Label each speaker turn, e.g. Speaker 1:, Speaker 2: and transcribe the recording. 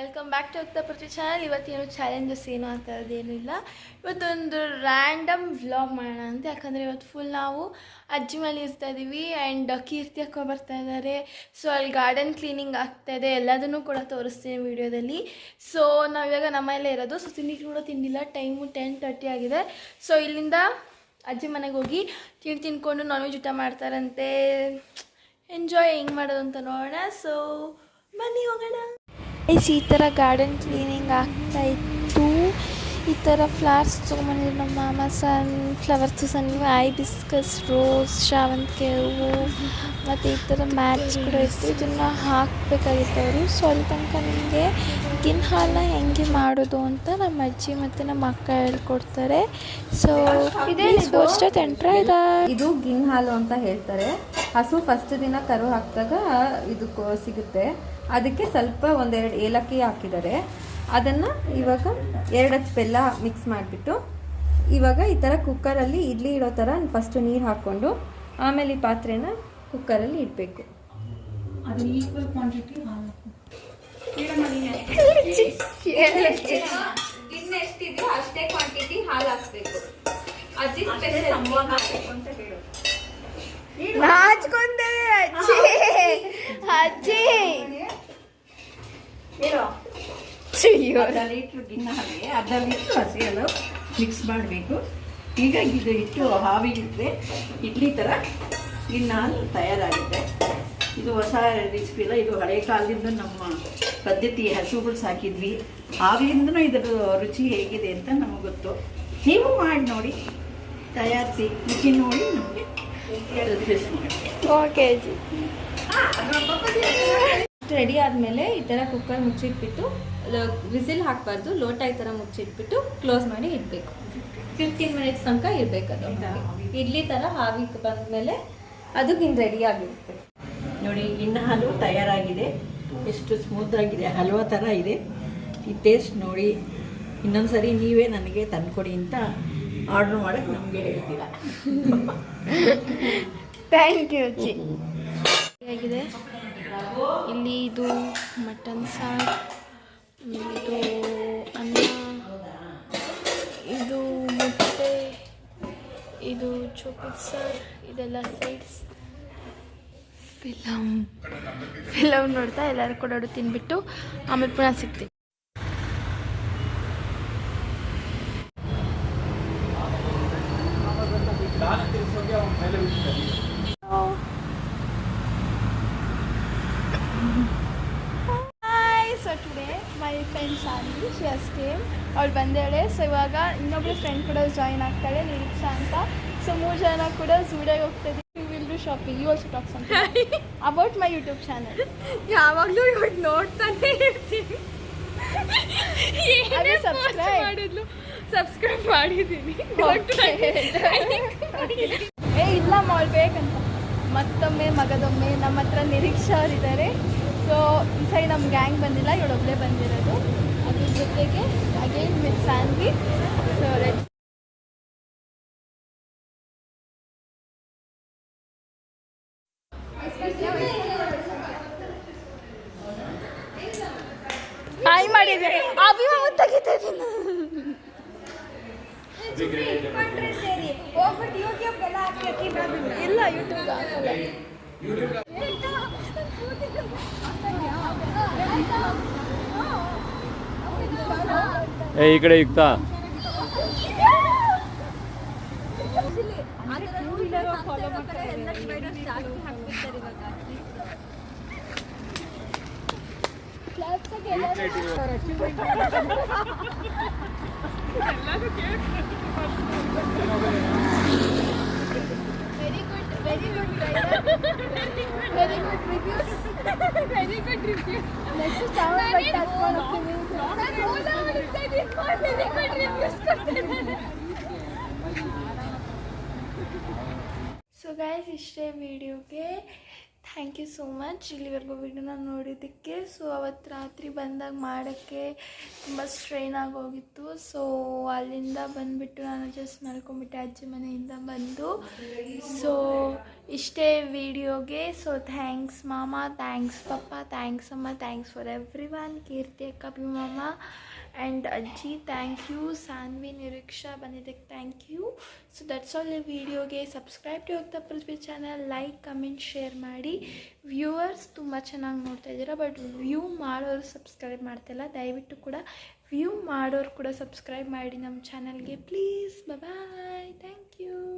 Speaker 1: Welcome back to ಪ್ರತಿ channel. ಇವತ್ತೇನು challenges ಏನು ಆ ಥರದ್ದೇನೂ ಇಲ್ಲ. ಇವತ್ತೊಂದು ರ್ಯಾಂಡಮ್ ವ್ಲಾಗ್ ಮಾಡೋಣ ಅಂತ, ಯಾಕಂದರೆ ಇವತ್ತು ಫುಲ್ ನಾವು ಅಜ್ಜಿ ಮನೆ ಇರ್ತಾ ಇದ್ದೀವಿ ಆ್ಯಂಡ್ ಕೀರ್ತಿ ಅಕ್ಕ ಬರ್ತಾ ಇದ್ದಾರೆ. ಸೊ ಅಲ್ಲಿ ಗಾರ್ಡನ್ ಕ್ಲೀನಿಂಗ್ ಆಗ್ತಾಯಿದೆ, ಎಲ್ಲದನ್ನೂ ಕೂಡ ತೋರಿಸ್ತೀನಿ ವೀಡಿಯೋದಲ್ಲಿ. ಸೊ ನಾವಿವಾಗ ನಮ್ಮಲ್ಲೇ ಇರೋದು. ಸೊ ಕೂಡ ತಿಂದಿಲ್ಲ, ಟೈಮು 10:30 ಆಗಿದೆ. ಸೊ ಇಲ್ಲಿಂದ ಅಜ್ಜಿ ಮನೆಗೆ ಹೋಗಿ ತಿನ್ಕೊಂಡು ನಾನ್ ವೆಜ್ ಊಟ ಮಾಡ್ತಾರಂತೆ. ಎಂಜಾಯ್ ಹೆಂಗೆ ಮಾಡೋದು ಅಂತ ನೋಡೋಣ. ಸೊ ಬನ್ನಿ ಹೋಗೋಣ. ಈ ಥರ ಗಾರ್ಡನ್ ಕ್ಲೀನಿಂಗ್ ಆಗ್ತಾಯಿತ್ತು. ಈ ಥರ ಫ್ಲವರ್ಸ್ ತೊಗೊಂಬಂದಿದ್ರು ನಮ್ಮ ಮಾಮ. ಫ್ಲವರ್ಸು ಹೈಬಿಸ್ಕಸ್, ರೋಸ್, ಶಾವಂತಿಗೆ ಹೂವು ಮತ್ತು ಈ ಥರ ಮ್ಯಾಚ್ ಕೂಡ ಇತ್ತು. ಇದನ್ನು ಹಾಕಬೇಕಾಗಿತ್ತು ಅವರು. ಸೊ ಅಲ್ಲಿ ತನಕ ನಿಮಗೆ ಗಿನ್ ಹಾಲನ್ನ ಹೆಂಗೆ ಮಾಡೋದು ಅಂತ ನಮ್ಮ ಅಜ್ಜಿ ಮತ್ತು ನಮ್ಮ ಅಕ್ಕ ಹೇಳ್ಕೊಡ್ತಾರೆ. ಸೊ
Speaker 2: ಇದು ಗಿನ್ ಹಾಲು ಅಂತ ಹೇಳ್ತಾರೆ. ಹಸು ಫಸ್ಟ್ ದಿನ ಕರು ಹಾಕಿದಾಗ ಇದು ಸಿಗುತ್ತೆ. ಅದಕ್ಕೆ ಸ್ವಲ್ಪ ಒಂದೆರಡು ಏಲಕ್ಕಿ ಹಾಕಿದ್ದಾರೆ. ಅದನ್ನು ಇವಾಗ 2 ಅಚ್ಚು ಬೆಲ್ಲ ಮಿಕ್ಸ್ ಮಾಡಿಬಿಟ್ಟು ಇವಾಗ ಈ ಥರ ಕುಕ್ಕರಲ್ಲಿ ಇಡ್ಲಿ ಇಡೋ ಥರ ಫಸ್ಟು ನೀರು ಹಾಕ್ಕೊಂಡು ಆಮೇಲೆ ಈ ಪಾತ್ರೆನ ಕುಕ್ಕರಲ್ಲಿ ಇಡಬೇಕು.
Speaker 3: ಅದು ಈಕ್ವಲ್ ಕ್ವಾಂಟಿಟಿ ಹಾಲು
Speaker 2: ಇನ್ನೆಷ್ಟಿದೆಯೋ ಅಷ್ಟೇ ಕ್ವಾಂಟಿಟಿ ಹಾಲು ಹಾಕಬೇಕು. ಅಜ್ಜಿ ಅಂತ ಹೇಳೋದು.
Speaker 1: ನಾಚ್ಕೊಂಡೆ ಅಜ್ಜಿ ಅಜ್ಜಿ
Speaker 3: ಅರ್ಧ ಲೀಟ್ರ್ ಗಿನ್ನ ಹಾಲಿಗೆ ಅರ್ಧ ಲೀಟ್ರ್ ಹಸಿ ಹಾಲು ಮಿಕ್ಸ್ ಮಾಡಬೇಕು. ಈಗ ಇದು ಇಟ್ಟು ಹಾವಿಗಿದ್ರೆ ಇಡ್ಲಿ ಥರ ಗಿನ್ನ ಹಾಲು ತಯಾರಾಗುತ್ತೆ. ಇದು ಹೊಸ ರೆಸಿಪಿ ಇಲ್ಲ, ಇದು ಹಳೆ ಕಾಲದಿಂದ ನಮ್ಮ ಪದ್ಧತಿ. ಹಸುಗಳು ಸಾಕಿದ್ವಿ, ಆಗಲಿಂದನೂ ಇದರ ರುಚಿ ಹೇಗಿದೆ ಅಂತ ನಮಗೆ ಗೊತ್ತು. ನೀವು ಮಾಡಿ ನೋಡಿ, ತಯಾರಿಸಿ ರುಚಿ ನೋಡಿ ನಮಗೆ
Speaker 1: ಓಕೆ ಅಜ್ಜಿ.
Speaker 2: ರೆಡಿ ಆದಮೇಲೆ ಈ ಥರ ಕುಕ್ಕರ್ ಮುಚ್ಚಿಟ್ಬಿಟ್ಟು ವಿಸಿಲ್ ಹಾಕಬಾರ್ದು, ಲೋಟ ಈ ಥರ ಮುಚ್ಚಿಟ್ಬಿಟ್ಟು ಕ್ಲೋಸ್ ಮಾಡಿ ಇಡಬೇಕು. 15 ಮಿನಿಟ್ಸ್ ತನಕ ಇರಬೇಕು. ಅದು ಇಡ್ಲಿ ಥರ ಹಾವಿ ಬಂದಮೇಲೆ ಅದು ಗಿನ್ ರೆಡಿ ಆಗಿರುತ್ತೆ.
Speaker 3: ನೋಡಿ, ಗಿನ್ನ ಹಾಲು ತಯಾರಾಗಿದೆ. ಎಷ್ಟು ಸ್ಮೂತ್ ಆಗಿದೆ, ಹಲ್ವಾ ಥರ ಇದೆ. ಈ ಟೇಸ್ಟ್ ನೋಡಿ. ಇನ್ನೊಂದು ಸರಿ ನೀವೇ ನನಗೆ ತಂದುಕೊಡಿ ಅಂತ ಆರ್ಡ್ರ್ ಮಾಡೋಕ್ಕೆ ನಮಗೆ ಹೇಳ್ತೀರಾ.
Speaker 1: ಥ್ಯಾಂಕ್ ಯು ಅಜ್ಜಿ. ಹೇಗಿದೆ ಇಲ್ಲಿ? ಇದು ಮಟನ್ ಸಾರು, ಇದು ಅನ್ನ, ಇದು ಮುಟ್ಟೆ, ಇದು ಚೋಪಿಟ್ ಸಾರು, ಇದೆಲ್ಲ ಸೈಡ್ಸ್. ಫಿಲಮ್ ನೋಡ್ತಾ ಎಲ್ಲರೂ ಕೂಡ ತಿನ್ಬಿಟ್ಟು ಆಮೇಲೆ ಪುನಃ ಸಿಗ್ತೀವಿ. So today my friend Shanvi, she has came, ಅವಳು ಬಂದೇಳೆ. ಸೊ ಇವಾಗ ಇನ್ನೊಬ್ರು ಫ್ರೆಂಡ್ ಕೂಡ ಜಾಯಿನ್ ಆಗ್ತಾಳೆ, ನಿರೀಕ್ಷಾ ಅಂತ. ಸೊ 3 ಜನ ಕೂಡ ಝೂಡಿಯಾಗಿ ಹೋಗ್ತಾಯಿದ್ದೀವಿ. We will do shopping. You also talk something about my YouTube channel.
Speaker 2: ಯಾವಾಗಲೂ ಇವಾಗ ನೋಡ್ತಾನೆ ಇರ್ತೀನಿ.
Speaker 1: ಸಬ್ಸ್ಕ್ರೈಬ್ ಮಾಡಿದ್ದೀನಿ. ಇಲ್ಲ ಮಾಡ್ಬೇಕಂತ. ಮತ್ತೊಮ್ಮೆ ಮಗದೊಮ್ಮೆ ನಮ್ಮ ಹತ್ರ ನಿರೀಕ್ಷಾ ಅವರಿದ್ದಾರೆ. ಸೊ ಈ ಸೈಡ್ ನಮ್ಮ ಗ್ಯಾಂಗ್ ಬಂದಿಲ್ಲ, ಇವಳೊಬ್ಬಳೇ ಬಂದಿರೋದು. ಅದ್ರ ಜೊತೆಗೆ ಅಗೇನ್ ವಿತ್ ಸ್ಯಾನ್ವಿ. ಸೊ ಹಾಯ್ ಮಾಡಿದೆ. ಅಭಿಮಾನ ತೆಗಿತಾ ಇದ್ದೀನಿ. ಇಲ್ಲ ಯೂಟ್ಯೂಬ್
Speaker 4: ಈ ಕಡೆ Yukta
Speaker 1: Very good reviews. Next time but touch ಮಾಡ್ತೀನಿ. ಸೊ ಗೈಸ್, ಇಷ್ಟೇ ವಿಡಿಯೋಗೆ. ಥ್ಯಾಂಕ್ ಯು ಸೋ ಮಚ್ ಇಲ್ಲಿವರೆಗೂ ವಿಡಿಯೋನ ನೋಡಿದ್ದಕ್ಕೆ. ಸೊ ಅವತ್ತು ರಾತ್ರಿ ಬಂದಾಗ ಮಾಡೋಕ್ಕೆ ತುಂಬ ಸ್ಟ್ರೈನ್ ಆಗೋಗಿತ್ತು. ಸೊ ಅಲ್ಲಿಂದ ಬಂದುಬಿಟ್ಟು ನಾನು ಜಸ್ಟ್ ಮಲ್ಕೊಂಬಿಟ್ಟೆ ಅಜ್ಜಿ ಮನೆಯಿಂದ ಬಂದು. ಸೊ ಇಷ್ಟೇ ವಿಡಿಯೋಗೆ. ಸೊ ಥ್ಯಾಂಕ್ಸ್ ಮಾಮ, ಥ್ಯಾಂಕ್ಸ್ ಪಪ್ಪ, ಥ್ಯಾಂಕ್ಸ್ ಅಮ್ಮ, thanks for everyone. Keerthi ಅಕ್ಕ, ಮಾಮ ಆ್ಯಂಡ್ ಅಜ್ಜಿ ಥ್ಯಾಂಕ್ ಯು. ಸಾನ್ವಿ, ನಿರೀಕ್ಷಾ ಬಂದಿದ್ದಕ್ಕೆ thank you. So that's all ಈ ವಿಡಿಯೋಗೆ. Subscribe to Yogta Prithvi channel, like comment share ಮಾಡಿ. ವ್ಯೂವರ್ಸ್ ತುಂಬ ಚೆನ್ನಾಗಿ ನೋಡ್ತಾ ಇದ್ದೀರಾ, ಬಟ್ ವ್ಯೂ ಮಾಡೋರು ಸಬ್ಸ್ಕ್ರೈಬ್ ಮಾಡ್ತಿಲ್ಲ. ದಯವಿಟ್ಟು ಕೂಡ ವ್ಯೂ ಮಾಡೋರು ಕೂಡ ಸಬ್ಸ್ಕ್ರೈಬ್ ಮಾಡಿ ನಮ್ಮ ಚಾನಲ್ಗೆ ಪ್ಲೀಸ್. Bye, thank you.